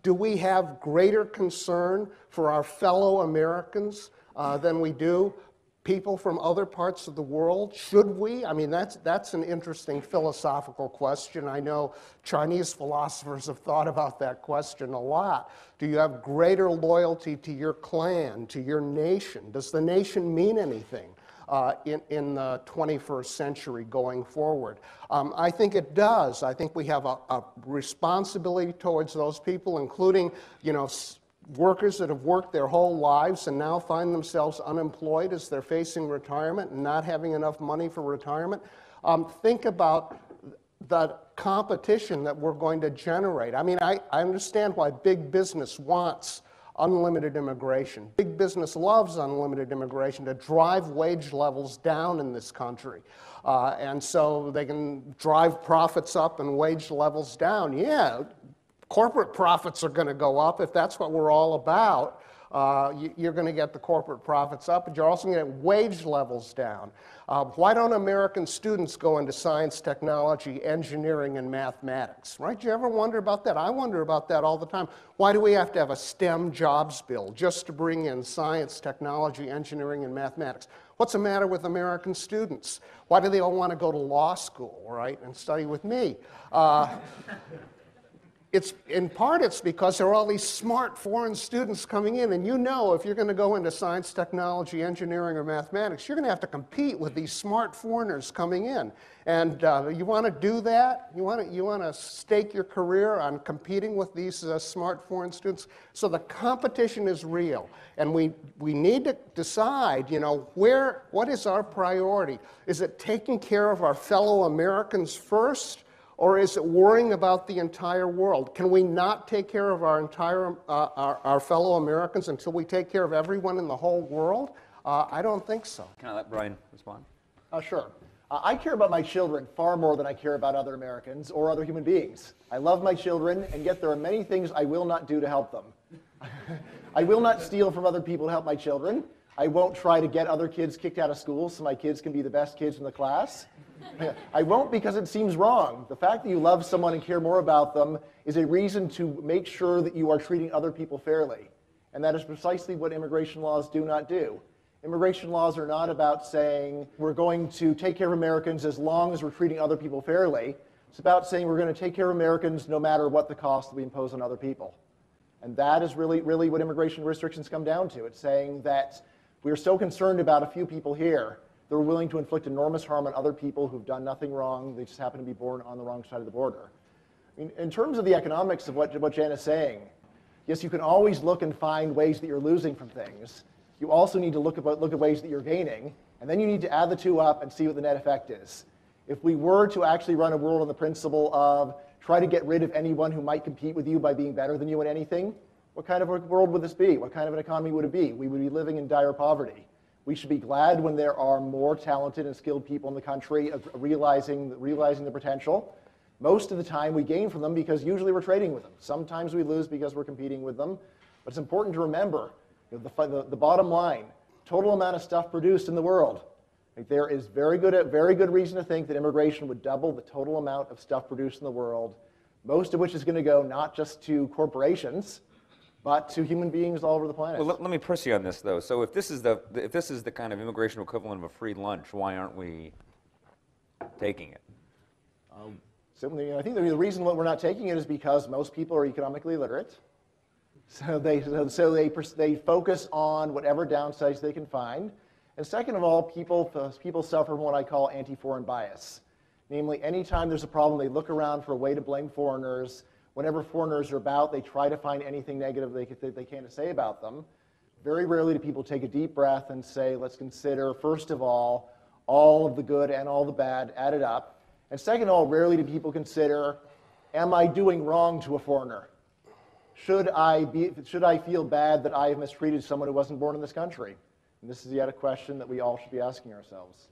Do we have greater concern for our fellow Americans than we do people from other parts of the world? Should we? I mean, that's an interesting philosophical question. I know Chinese philosophers have thought about that question a lot. Do you have greater loyalty to your clan, to your nation? Does the nation mean anything in the 21st century going forward? I think it does. I think we have a responsibility towards those people, including, workers that have worked their whole lives and now find themselves unemployed as they're facing retirement and not having enough money for retirement. Think about the competition that we're going to generate. I mean, I understand why big business wants unlimited immigration. Big business loves unlimited immigration to drive wage levels down in this country. And so they can drive profits up and wage levels down. Yeah, corporate profits are going to go up if that's what we're all about. You're going to get the corporate profits up, but you're also going to get wage levels down. Why don't American students go into science, technology, engineering, and mathematics, right? Do you ever wonder about that? I wonder about that all the time. Why do we have to have a STEM jobs bill just to bring in science, technology, engineering, and mathematics? What's the matter with American students? Why do they all want to go to law school, right, and study with me? In part, it's because there are all these smart foreign students coming in, and if you're going to go into science, technology, engineering, or mathematics, you're going to have to compete with these smart foreigners coming in. And you want to do that? You want to stake your career on competing with these smart foreign students? So the competition is real, and we need to decide, what is our priority? Is it taking care of our fellow Americans first? Or is it worrying about the entire world? Can we not take care of our fellow Americans until we take care of everyone in the whole world? I don't think so. Can I let Brian respond? Sure. I care about my children far more than I care about other Americans or other human beings. I love my children, and yet there are many things I will not do to help them. I will not steal from other people to help my children. I won't try to get other kids kicked out of school so my kids can be the best kids in the class. I won't because it seems wrong. The fact that you love someone and care more about them is a reason to make sure that you are treating other people fairly. And that is precisely what immigration laws do not do. Immigration laws are not about saying we're going to take care of Americans as long as we're treating other people fairly. It's about saying we're going to take care of Americans no matter what the cost that we impose on other people. And that is really what immigration restrictions come down to. It's saying that we're so concerned about a few people here that we're willing to inflict enormous harm on other people who've done nothing wrong. They just happen to be born on the wrong side of the border. In terms of the economics of what Jan is saying, yes, you can always look and find ways that you're losing from things. You also need to look at ways that you're gaining, and then you need to add the two up and see what the net effect is. If we were to actually run a world on the principle of try to get rid of anyone who might compete with you by being better than you in anything, what kind of a world would this be? What kind of an economy would it be? We would be living in dire poverty. We should be glad when there are more talented and skilled people in the country realizing the potential. Most of the time we gain from them because usually we're trading with them. Sometimes we lose because we're competing with them. But it's important to remember the bottom line, total amount of stuff produced in the world. There is very good reason to think that immigration would double the total amount of stuff produced in the world, most of which is going to go not just to corporations, but to human beings all over the planet. Well, let me press you on this, though. So if this is the kind of immigration equivalent of a free lunch, why aren't we taking it? I think the reason why we're not taking it is because most people are economically illiterate. So they focus on whatever downsides they can find. And second of all, people suffer from what I call anti-foreign bias. Namely, anytime there's a problem, they look around for a way to blame foreigners. Whenever foreigners are about, they try to find anything negative they can to say about them. Very rarely do people take a deep breath and say, let's consider, first of all of the good and all the bad added up. And second of all, rarely do people consider, am I doing wrong to a foreigner? Should I feel bad that I have mistreated someone who wasn't born in this country? And this is yet a question that we all should be asking ourselves.